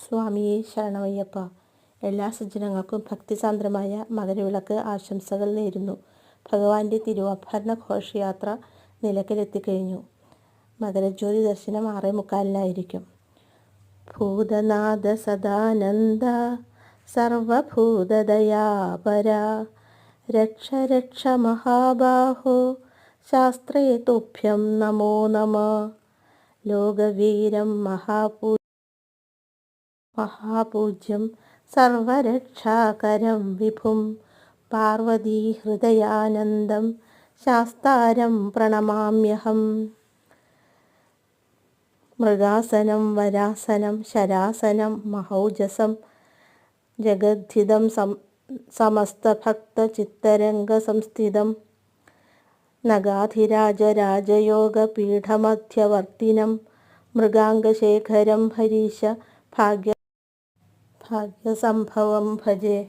സ്വാമിയെ ശരണമയ്യപ്പ. എല്ലാ സജ്ജനങ്ങൾക്കും ഭക്തിസാന്ദ്രമായ മകരവിളക്ക് ആശംസകൾ നേരുന്നു. ഭഗവാന്റെ തിരുവാഭരണ ഘോഷയാത്ര നിലയ്ക്കലെത്തിക്കഴിഞ്ഞു. മകരജ്യോതി ദർശനം 6:45 ഭൂതനാഥ സദാനന്ദ സർവഭൂതദയാപര രക്ഷ രക്ഷ മഹാബാഹോ ശാസ്ത്രേ തുഭ്യം നമോ നമഃ. ലോകവീരം മഹാപൂജ്യം സർവരക്ഷാകരം വിഭും പാർവതീഹൃദയാനന്ദം ശാസ്താരം പ്രണമാമ്യഹം. മൃഗാസനം വരാസനം ശരാസനം മഹൗജസം ജഗദ്ധിതം സമസ്തഭക്തചിത്തരംഗസംസ്ഥിതം നഗാധിരാജരാജയോഗപീഠമധ്യവർത്തിനം മൃഗാംഗശേഖരം ഹരീശ ഭാഗ്യസംഭവം ഭജേ.